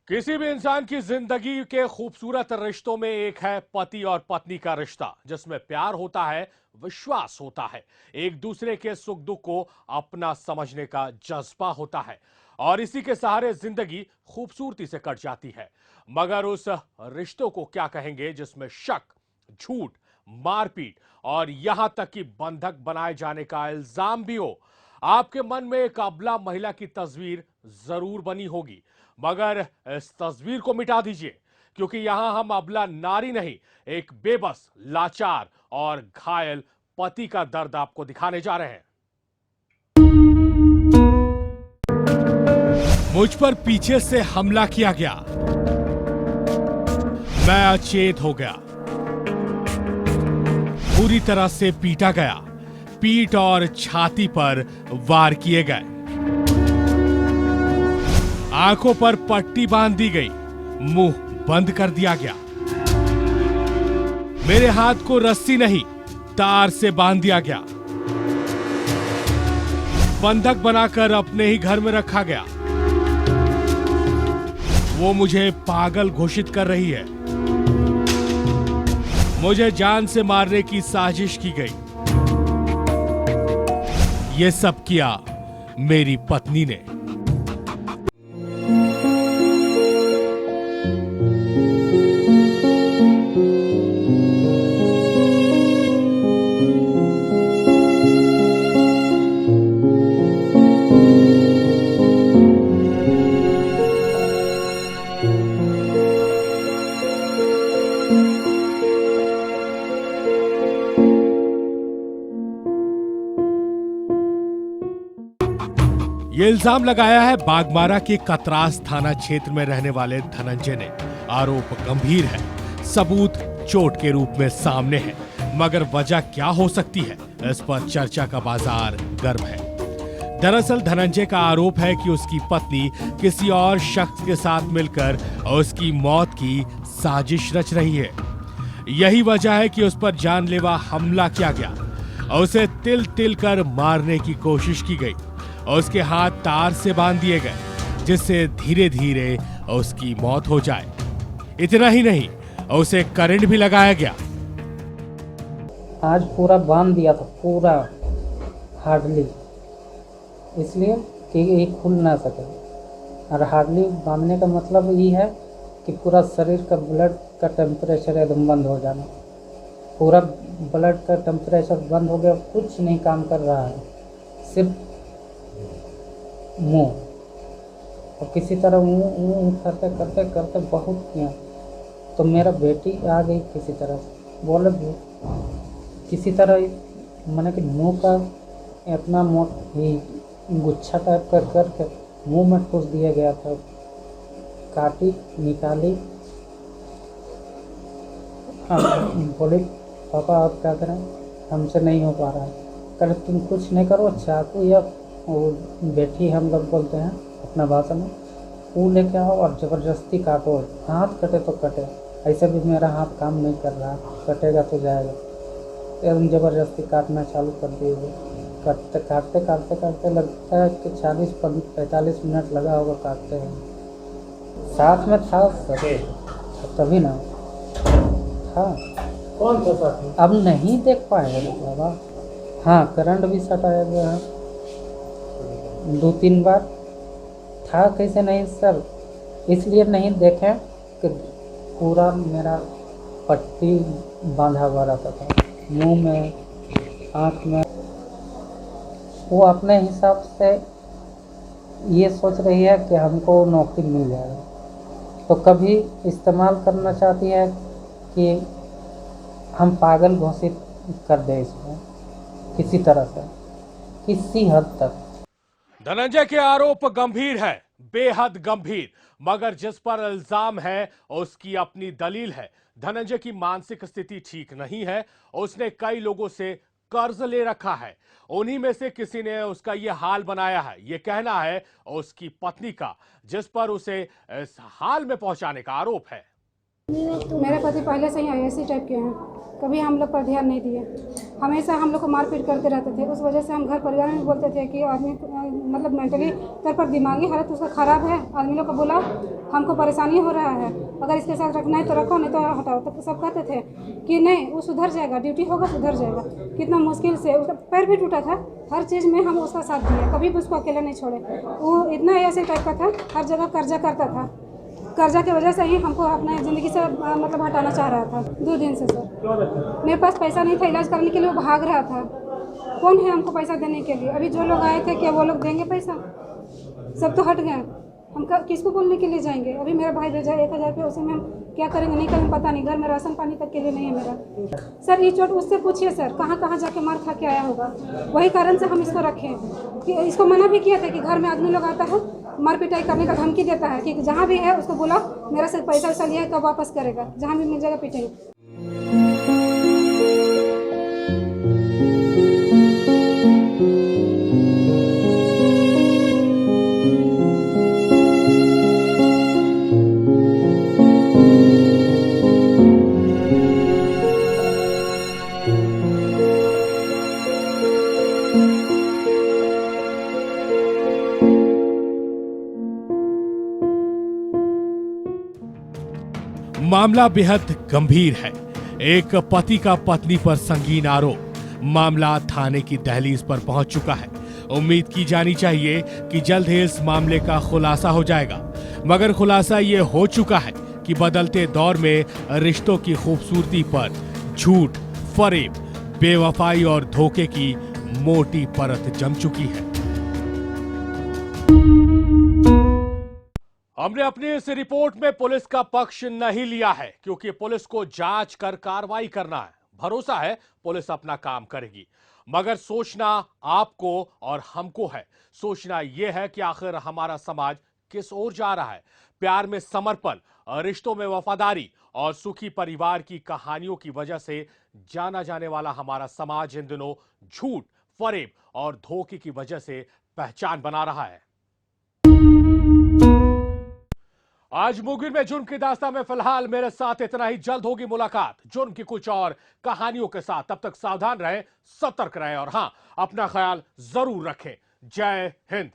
किसी भी इंसान की जिंदगी के खूबसूरत रिश्तों में एक है पति और पत्नी का रिश्ता, जिसमें प्यार होता है, विश्वास होता है, एक दूसरे के सुख दुख को अपना समझने का जज्बा होता है और इसी के सहारे जिंदगी खूबसूरती से कट जाती है। मगर उस रिश्तों को क्या कहेंगे जिसमें शक, झूठ, मारपीट और यहां तक कि बंधक बनाए जाने का इल्जाम भी हो। आपके मन में एक अबला महिला की तस्वीर जरूर बनी होगी, मगर इस तस्वीर को मिटा दीजिए, क्योंकि यहां हम अबला नारी नहीं, एक बेबस, लाचार और घायल पति का दर्द आपको दिखाने जा रहे हैं। मुझ पर पीछे से हमला किया गया। मैं अचेत हो गया। पूरी तरह से पीटा गया। पीठ और छाती पर वार किए गए। आंखों पर पट्टी बांध दी गई। मुंह बंद कर दिया गया। मेरे हाथ को रस्सी नहीं, तार से बांध दिया गया। बंधक बनाकर अपने ही घर में रखा गया। वो मुझे पागल घोषित कर रही है। मुझे जान से मारने की साजिश की गई। ये सब किया मेरी पत्नी ने। ये इल्जाम लगाया है बागमारा के कतरास थाना क्षेत्र में रहने वाले धनंजय ने। आरोप गंभीर है, सबूत चोट के रूप में सामने है, मगर वजह क्या हो सकती है, इस पर चर्चा का बाजार गर्म है। दरअसल धनंजय का आरोप है कि उसकी पत्नी किसी और शख्स के साथ मिलकर उसकी मौत की साजिश रच रही है। यही वजह है कि उस पर जानलेवा हमला किया गया और उसे तिल तिल कर मारने की कोशिश की गई और उसके हाथ तार से बांध दिए गए, जिससे धीरे धीरे उसकी मौत हो जाए। इतना ही नहीं, उसे करंट भी लगाया गया। आज पूरा बांध दिया था, पूरा हार्डली, इसलिए कि ये खुल ना सके। और हार्डली बांधने का मतलब ये है कि पूरा शरीर का ब्लड का टेम्परेचर एकदम बंद हो जाना। पूरा ब्लड का टेम्परेचर बंद हो गया, कुछ नहीं काम कर रहा है, सिर्फ मुंह। और किसी तरह मुंह करते करते करते बहुत किया, तो मेरा बेटी आ गई किसी तरह से, बोले किसी तरह मैंने कि मुंह का इतना ही गुच्छा टाइप का करके मुंह में ठूस दिया गया था। काटी, निकाली। बोले पापा आप क्या करें, हमसे नहीं हो पा रहा है। कल तुम कुछ नहीं करो, चाकू या वो बेटी हम लोग बोलते हैं अपना भाषा में, वो लेके आओ और ज़बरदस्ती काटो। हाथ कटे तो कटे, ऐसे भी मेरा हाथ काम नहीं कर रहा, कटेगा तो जाएगा। एकदम ज़बरदस्ती काटना चालू कर दिए। काटते काटते काटते काटते लगता है कि 40-45 मिनट लगा होगा काटते हैं। साथ में था तभी ना था। कौन सा साथ में? अब नहीं देख पाए बाबा। हाँ, करंट भी सटाया गया है 2-3 बार। था कैसे नहीं सर, इसलिए नहीं देखे कि पूरा मेरा पट्टी बांधा हुआ रहता था मुंह में, आँख में। वो अपने हिसाब से ये सोच रही है कि हमको नौकरी मिल जाएगा, तो कभी इस्तेमाल करना चाहती है कि हम पागल घोषित कर दें इसको किसी तरह से, किसी हद तक। धनंजय के आरोप गंभीर है, बेहद गंभीर, मगर जिस पर इल्जाम है उसकी अपनी दलील है। धनंजय की मानसिक स्थिति ठीक नहीं है। उसने कई लोगों से कर्ज ले रखा है, उन्हीं में से किसी ने उसका यह हाल बनाया है, यह कहना है उसकी पत्नी का, जिस पर उसे इस हाल में पहुंचाने का आरोप है। मेरे पति पहले से ही ऐसे टाइप के हैं, कभी हम लोग पर ध्यान नहीं दिए, हमेशा हम लोग को मारपीट करते रहते थे। उस वजह से हम घर परिवार में बोलते थे कि आदमी मतलब मेंटली तौर पर दिमागी हालत उसका ख़राब है, आदमी लोग को बोला हमको परेशानी हो रहा है, अगर इसके साथ रखना है तो रखो, नहीं तो हटाओ। तो सब कहते थे कि नहीं वो सुधर जाएगा, ड्यूटी होगा सुधर जाएगा। कितना मुश्किल से उसका पैर भी टूटा था, हर चीज़ में हम उसका साथ दिए, कभी भी उसको अकेला नहीं छोड़े। वो इतना ऐसे टाइप का था, हर जगह कर्जा करता था, कर्जा की वजह से ही हमको अपने ज़िंदगी से मतलब हटाना चाह रहा था 2 दिन से सर। मेरे पास पैसा नहीं था, इलाज करने के लिए वो भाग रहा था। कौन है हमको पैसा देने के लिए? अभी जो लोग आए थे क्या वो लोग देंगे पैसा? सब तो हट गए, हम किसको बोलने के लिए जाएंगे? अभी मेरा भाई भेजा 1000 रुपये, उसी में हम क्या करेंगे नहीं करेंगे पता नहीं, घर में राशन पानी तक के लिए नहीं है मेरा। सर ये चोट उससे पूछिए सर, कहाँ कहाँ जाके मार खा के आया होगा, वही कारण से हम इसको रखें। कि इसको मना भी किया था कि घर में आदमी लोग आता है मार पिटाई करने का धमकी देता है कि जहाँ भी है उसको बोला मेरा से पैसा वैसा लिया है कब वापस करेगा, जहाँ भी मिल जाएगा पिटेंगे। मामला बेहद गंभीर है। एक पति का पत्नी पर संगीन आरोप, मामला थाने की दहलीज पर पहुंच चुका है। उम्मीद की जानी चाहिए कि जल्द ही इस मामले का खुलासा हो जाएगा, मगर खुलासा ये हो चुका है कि बदलते दौर में रिश्तों की खूबसूरती पर झूठ, फरेब, बेवफाई और धोखे की मोटी परत जम चुकी है। हमने अपनी इस रिपोर्ट में पुलिस का पक्ष नहीं लिया है, क्योंकि पुलिस को जांच कर कार्रवाई करना है। भरोसा है पुलिस अपना काम करेगी, मगर सोचना आपको और हमको है। सोचना यह है कि आखिर हमारा समाज किस ओर जा रहा है। प्यार में समर्पण, रिश्तों में वफादारी और सुखी परिवार की कहानियों की वजह से जाना जाने वाला हमारा समाज इन दिनों झूठ, फरेब और धोखे की वजह से पहचान बना रहा है। आज मुंगेर में जुर्म की दास्तां में फिलहाल मेरे साथ इतना ही। जल्द होगी मुलाकात जुर्म की कुछ और कहानियों के साथ। तब तक सावधान रहें, सतर्क रहें और हां, अपना ख्याल जरूर रखें। जय हिंद।